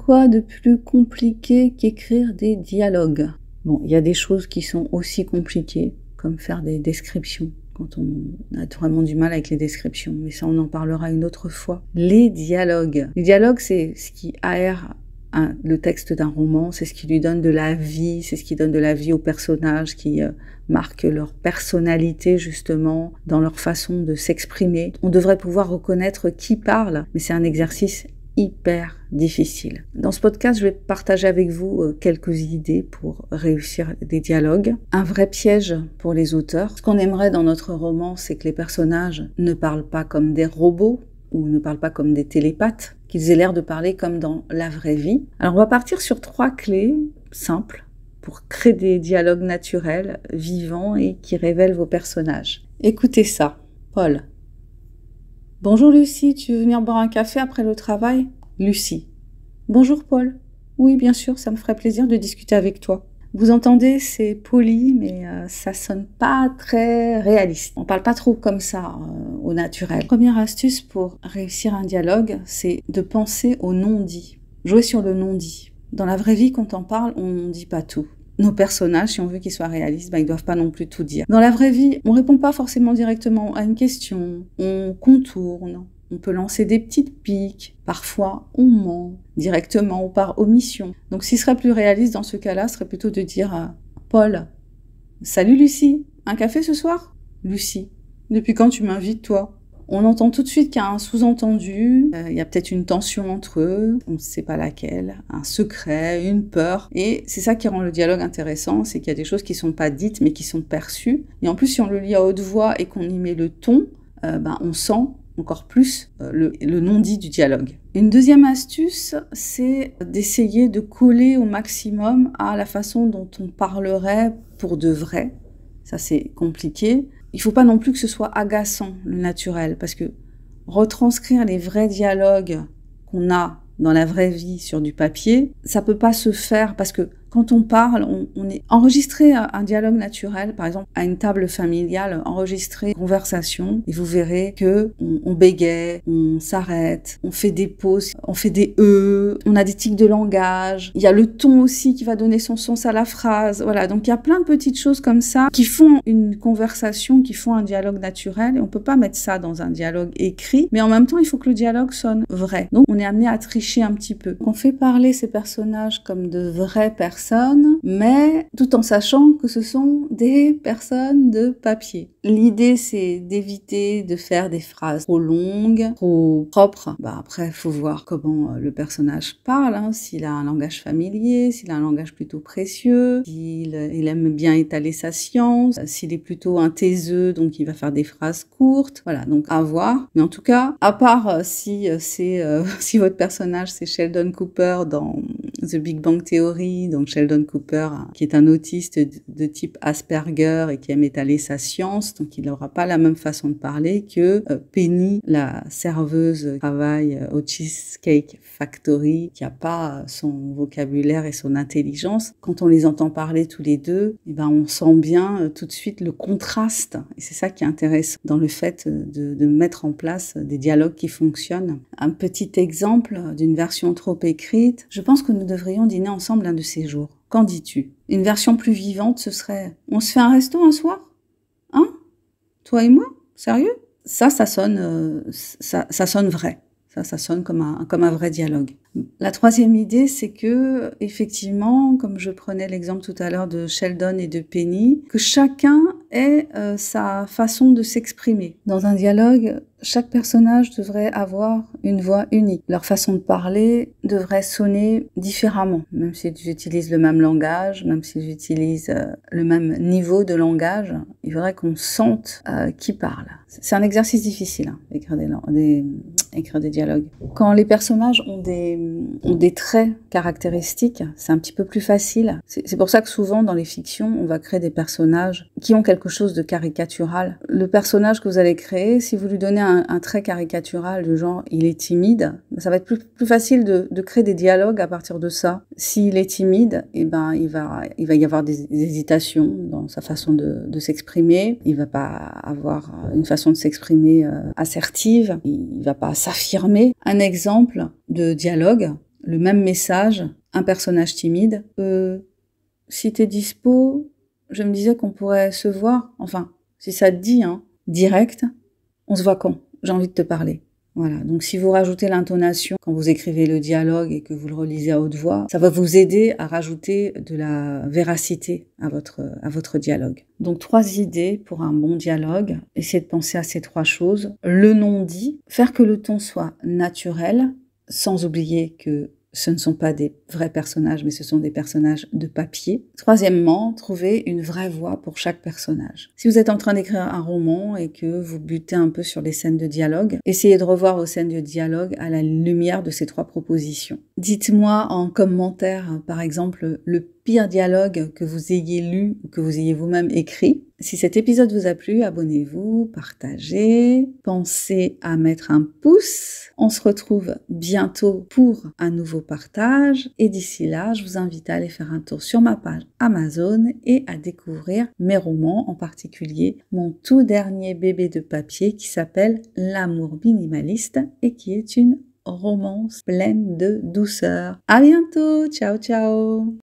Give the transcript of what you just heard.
quoi de plus compliqué qu'écrire des dialogues? Bon, il y a des choses qui sont aussi compliquées, comme faire des descriptions, quand on a vraiment du mal avec les descriptions, mais ça on en parlera une autre fois. Les dialogues. Les dialogues, c'est ce qui aère le texte d'un roman, c'est ce qui lui donne de la vie, c'est ce qui donne de la vie aux personnages, qui marque leur personnalité justement, dans leur façon de s'exprimer. On devrait pouvoir reconnaître qui parle, mais c'est un exercice hyper difficile. Dans ce podcast, je vais partager avec vous quelques idées pour réussir des dialogues. Un vrai piège pour les auteurs. Ce qu'on aimerait dans notre roman, c'est que les personnages ne parlent pas comme des robots ou ne parlent pas comme des télépathes, qu'ils aient l'air de parler comme dans la vraie vie. Alors on va partir sur 3 clés simples pour créer des dialogues naturels, vivants et qui révèlent vos personnages. Écoutez ça. Paul. Bonjour Lucie, tu veux venir boire un café après le travail? Lucie. Bonjour Paul. Oui, bien sûr, ça me ferait plaisir de discuter avec toi. Vous entendez, c'est poli, mais ça sonne pas très réaliste. On parle pas trop comme ça, au naturel. Première astuce pour réussir un dialogue, c'est de penser au non-dit. Jouer sur le non-dit. Dans la vraie vie, quand on parle, on dit pas tout. Nos personnages, si on veut qu'ils soient réalistes, ils doivent pas non plus tout dire. Dans la vraie vie, on répond pas forcément directement à une question, on contourne, on peut lancer des petites piques, parfois on ment, directement ou par omission. Donc ce qui serait plus réaliste dans ce cas-là, serait plutôt de dire Paul, salut Lucie, un café ce soir? Lucie, depuis quand tu m'invites toi? On entend tout de suite qu'il y a un sous-entendu, il y a peut-être une tension entre eux, on ne sait pas laquelle, un secret, une peur. Et c'est ça qui rend le dialogue intéressant, c'est qu'il y a des choses qui ne sont pas dites mais qui sont perçues. Et en plus, si on le lit à haute voix et qu'on y met le ton, on sent encore plus le non-dit du dialogue. Une deuxième astuce, c'est d'essayer de coller au maximum à la façon dont on parlerait pour de vrai. Ça, c'est compliqué. Il ne faut pas non plus que ce soit agaçant, le naturel, parce que retranscrire les vrais dialogues qu'on a dans la vraie vie sur du papier, ça peut pas se faire parce que quand on parle, on est enregistré un dialogue naturel, par exemple à une table familiale, enregistrer une conversation, et vous verrez que on bégaye, on s'arrête, on fait des pauses, on fait des on a des tics de langage. Il y a le ton aussi qui va donner son sens à la phrase. Voilà, donc il y a plein de petites choses comme ça qui font une conversation, qui font un dialogue naturel. Et on peut pas mettre ça dans un dialogue écrit, mais en même temps, il faut que le dialogue sonne vrai. Donc on est amené à tricher un petit peu. On fait parler ces personnages comme de vraies personnes, mais tout en sachant que ce sont des personnes de papier. L'idée, c'est d'éviter de faire des phrases trop longues, trop propres. Après, faut voir comment le personnage parle, s'il a un langage familier, s'il a un langage plutôt précieux, s'il aime bien étaler sa science, s'il est plutôt un taiseux, donc il va faire des phrases courtes. Voilà, donc à voir. Mais en tout cas, à part si si votre personnage c'est Sheldon Cooper dans The Big Bang Theory, donc Sheldon Cooper, qui est un autiste de type Asperger et qui aime étaler sa science, donc il n'aura pas la même façon de parler que Penny, la serveuse qui travaille au Cheesecake Factory, qui n'a pas son vocabulaire et son intelligence. Quand on les entend parler tous les deux, on sent bien tout de suite le contraste. Et c'est ça qui est intéressant dans le fait de mettre en place des dialogues qui fonctionnent. Un petit exemple d'une version trop écrite. Je pense que nous devrions dîner ensemble un de ces jours. Qu'en dis-tu? Une version plus vivante, ce serait « On se fait un resto un soir? Hein? Toi et moi? Sérieux ?» Ça sonne, ça sonne vrai. Ça sonne comme un vrai dialogue. La troisième idée, c'est que, effectivement, comme je prenais l'exemple tout à l'heure de Sheldon et de Penny, que chacun ait sa façon de s'exprimer. Dans un dialogue, chaque personnage devrait avoir une voix unique. Leur façon de parler devrait sonner différemment, même s'ils utilisent le même langage, même s'ils utilisent le même niveau de langage. Il faudrait qu'on sente qui parle. C'est un exercice difficile, écrire des dialogues. Quand les personnages ont des traits caractéristiques, c'est un petit peu plus facile. C'est pour ça que souvent dans les fictions, on va créer des personnages qui ont quelque chose de caricatural. Le personnage que vous allez créer, si vous lui donnez un trait caricatural du genre il est timide, ça va être plus facile de créer des dialogues à partir de ça. S'il est timide, il va y avoir des hésitations dans sa façon de s'exprimer. Il va pas avoir une façon de s'exprimer assertive. Il va pas s'affirmer. Un exemple de dialogue, le même message, un personnage timide. Si t'es dispo, je me disais qu'on pourrait se voir, enfin, si ça te dit, hein, direct, on se voit quand? J'ai envie de te parler. Voilà, donc si vous rajoutez l'intonation quand vous écrivez le dialogue et que vous le relisez à haute voix, ça va vous aider à rajouter de la véracité à votre dialogue. Donc 3 idées pour un bon dialogue. Essayez de penser à ces 3 choses. Le non-dit, faire que le ton soit naturel, sans oublier que ce ne sont pas des vrais personnages, mais ce sont des personnages de papier. Troisièmement, trouver une vraie voix pour chaque personnage. Si vous êtes en train d'écrire un roman et que vous butez un peu sur les scènes de dialogue, essayez de revoir vos scènes de dialogue à la lumière de ces 3 propositions. Dites-moi en commentaire, par exemple, le pire dialogue que vous ayez lu ou que vous ayez vous-même écrit. Si cet épisode vous a plu, abonnez-vous, partagez, pensez à mettre un pouce. On se retrouve bientôt pour un nouveau partage et d'ici là, je vous invite à aller faire un tour sur ma page Amazon et à découvrir mes romans, en particulier mon tout dernier bébé de papier qui s'appelle L'amour minimaliste et qui est une romance pleine de douceur. À bientôt, ciao ciao.